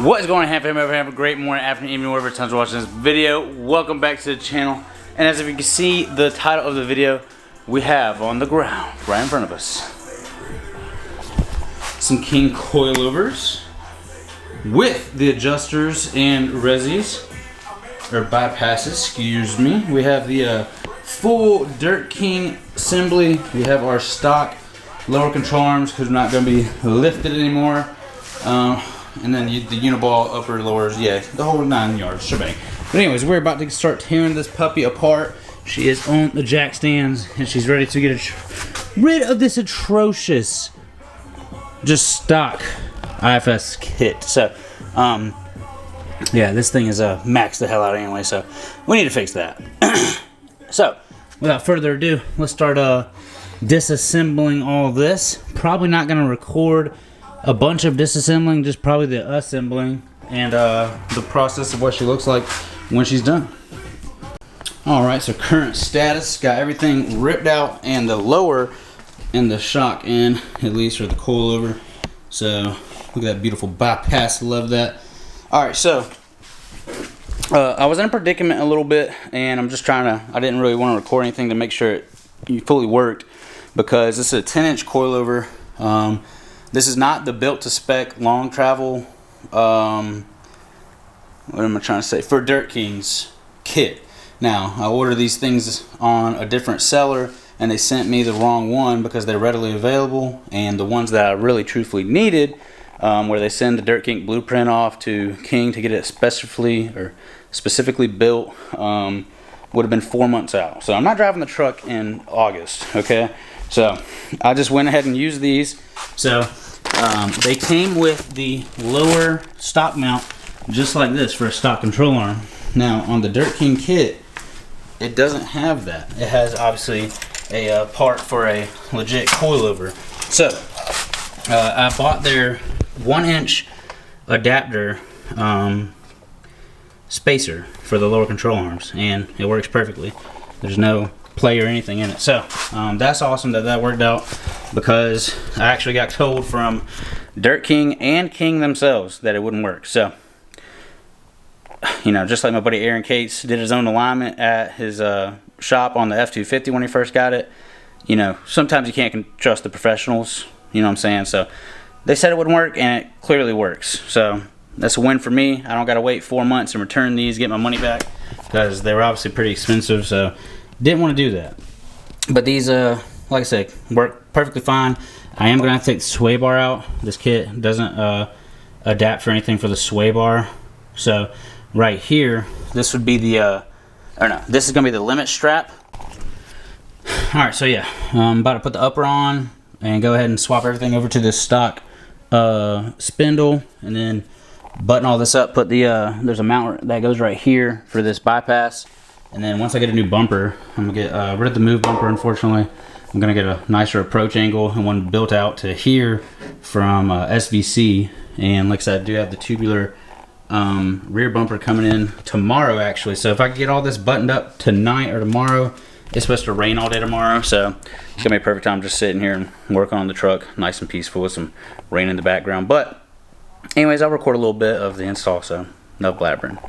What is going on? Have a great morning, afternoon, evening, wherever times you're watching this video. Welcome back to the channel. And as if you can see the title of the video, we have on the ground, right in front of us, some King coilovers with the adjusters and resis, or bypasses, excuse me. We have the full Dirt King assembly. We have our stock lower control arms because we're not going to be lifted anymore. And then the uniball upper lowers, yeah, the whole 9 yards shebang. But anyways, we're about to start tearing this puppy apart. She is on the jack stands and she's ready to get rid of this atrocious, just stock IFS kit. So, yeah, this thing is maxed the hell out anyway, so we need to fix that. So, without further ado, let's start disassembling all this. Probably not going to record a bunch of disassembling, just probably the assembling and the process of what she looks like when she's done. Alright, so current status, got everything ripped out and the lower and the shock end, at least, or the coilover. So look at that beautiful bypass, love that. Alright, so I was in a predicament a little bit, and I'm just trying to, I didn't really want to record anything to make sure it fully worked, because this is a 10-inch coilover. This is not the built to spec long travel, what am I trying to say, for Dirt King's kit. Now, I ordered these things on a different seller, and they sent me the wrong one because they're readily available, and the ones that I really truthfully needed, where they send the Dirt King blueprint off to King to get it specifically built, would have been 4 months out. So I'm not driving the truck in August, okay? So I just went ahead and used these. So they came with the lower stock mount, just like this, for a stock control arm. Now on the Dirt King kit, it doesn't have that. It has obviously a part for a legit coilover. So I bought their 1-inch adapter spacer for the lower control arms, and it works perfectly. There's no play or anything in it. So that's awesome that worked out, because I actually got told from Dirt King and King themselves that it wouldn't work. So, you know, just like my buddy Aaron Cates did his own alignment at his shop on the F250 when he first got it, you know, sometimes you can't trust the professionals, you know what I'm saying? So they said it wouldn't work, and it clearly works. So that's a win for me. I don't got to wait 4 months and return these, get my money back, because they were obviously pretty expensive. So didn't want to do that. But these, like I said, work perfectly fine. I am going to have to take the sway bar out. This kit doesn't adapt for anything for the sway bar. So right here, this would be the, or no, this is going to be the limit strap. Alright, so yeah, I'm about to put the upper on and go ahead and swap everything over to this stock spindle, and then button all this up. Put the, there's a mount that goes right here for this bypass. And then once I get a new bumper, I'm going to get rid of the move bumper, unfortunately. I'm going to get a nicer approach angle and one built out to here from SVC. And like I said, I do have the tubular rear bumper coming in tomorrow, actually. So if I could get all this buttoned up tonight or tomorrow, it's supposed to rain all day tomorrow. So it's going to be a perfect time just sitting here and working on the truck, nice and peaceful with some rain in the background. But anyways, I'll record a little bit of the install, so no blabbering.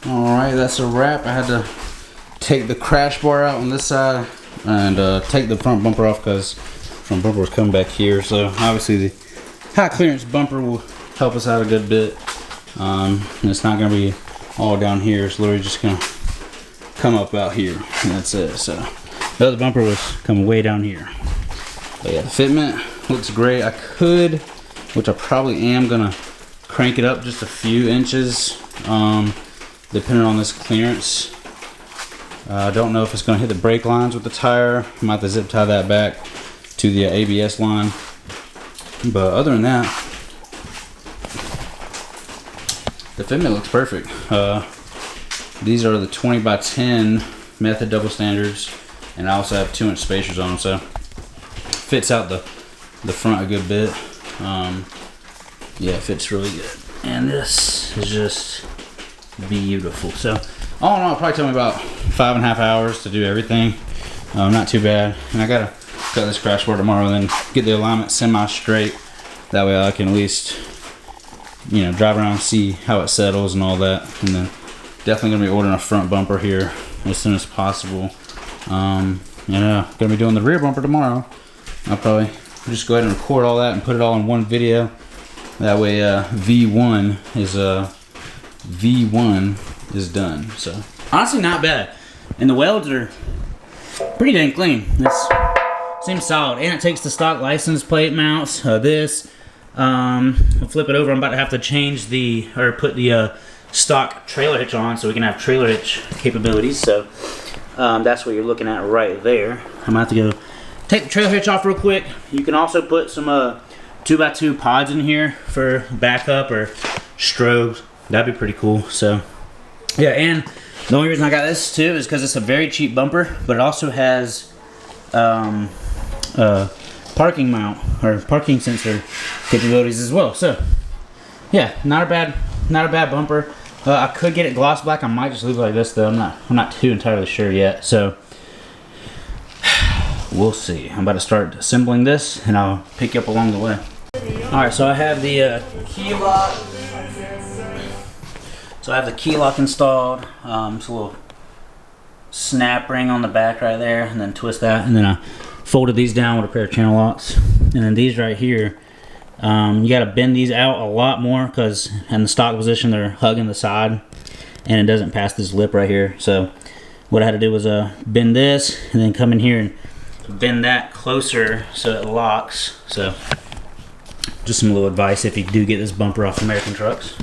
Alright, that's a wrap. I had to take the crash bar out on this side and take the front bumper off because front bumper was coming back here. So obviously the high clearance bumper will help us out a good bit. It's not going to be all down here. It's literally just gonna come up out here, and that's it. So the other bumper was coming way down here. But yeah, the fitment looks great. I could, which I probably am, gonna crank it up just a few inches, depending on this clearance. I don't know if it's gonna hit the brake lines with the tire. I might have to zip tie that back to the ABS line. But other than that, the fitment looks perfect. These are the 20x10 method double standards, and I also have 2-inch spacers on them, so fits out the front a good bit. Yeah, it fits really good, and this is just beautiful. So all in all, it'll probably take me about 5.5 hours to do everything. Not too bad. And I gotta cut this crash board tomorrow, and then get the alignment semi-straight. That way I can at least, you know, drive around and see how it settles and all that. And then definitely gonna be ordering a front bumper here as soon as possible. You know, gonna be doing the rear bumper tomorrow. I'll probably just go ahead and record all that and put it all in one video. That way V1 is done. So honestly, not bad. And the welds are pretty dang clean. This seems solid, and it takes the stock license plate mounts. This, I'll flip it over. I'm about to have to change put the stock trailer hitch on so we can have trailer hitch capabilities. So that's what you're looking at right there. I'm about to go take the trailer hitch off real quick. You can also put some 2x2 pods in here for backup or strobes. That'd be pretty cool. So yeah, and the only reason I got this too is because it's a very cheap bumper, but it also has parking mount or parking sensor capabilities as well. So yeah, not a bad bumper. I could get it gloss black. I might just leave it like this though. I'm not too entirely sure yet. So we'll see. I'm about to start assembling this, and I'll pick you up along the way. All right, so I have the key lock. So I have the key lock installed. It's a little snap ring on the back right there, and then twist that, and then I folded these down with a pair of channel locks. And then these right here, you got to bend these out a lot more because in the stock position they're hugging the side, and it doesn't pass this lip right here. So what I had to do was bend this, and then come in here and bend that closer so it locks. So just some little advice if you do get this bumper off American trucks.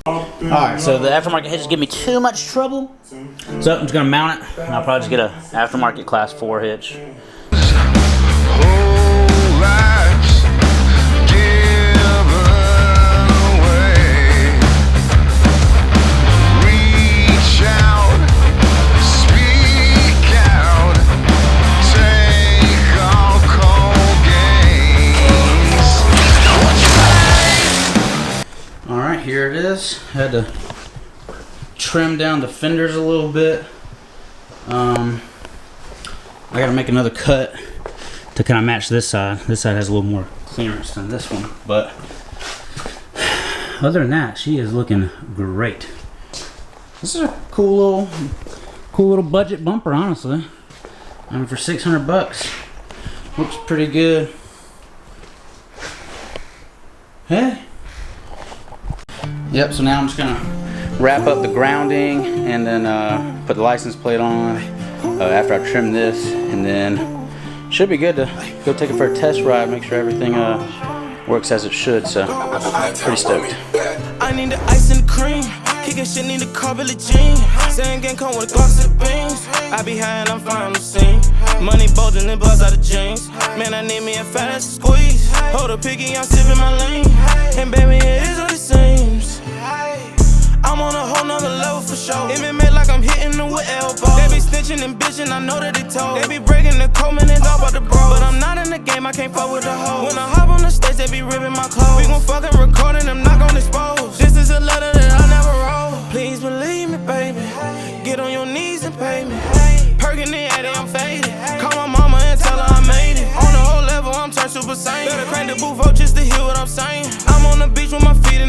Alright, so the aftermarket hitches give me too much trouble, so I'm just going to mount it, and I'll probably just get an aftermarket class 4 hitch. Here it is. I had to trim down the fenders a little bit. I gotta make another cut to kind of match this side. This side has a little more clearance than this one, but other than that, she is looking great. This is a cool little budget bumper, honestly. I mean, for 600 bucks, looks pretty good. Hey. Yep, so now I'm just gonna wrap up the grounding and then put the license plate on after I trim this, and then should be good to go take it for a test ride, make sure everything works as it should. So pretty stoked. I need the ice and the cream, kicking shit, need the car, Billie Jean. Saying gang come with a gloss to the beans. I be high and I'm fine on the scene. Money bulging and buzz out of jeans. Man, I need me a fat ass squeeze. Hold a piggy, I'm sipping my lean. And baby, it is what it seems. I'm on a whole nother level for sure. MMA like I'm hitting them with elbows. They be snitching and bitching, I know that they told. They be breaking the code, man, it's all about the bro. But I'm not in the game, I can't fuck with the hoe. When I hop on the stage, they be ripping my clothes. We gon' fucking record and I'm not gon' expose. This is a letter that I never wrote. Please believe me, baby. Get on your knees and pay me. Perking the addy, I'm faded. Call my mama and tell her I made it. On the whole level, I'm turned super sane. Better crank the booth up just to hear what I'm saying.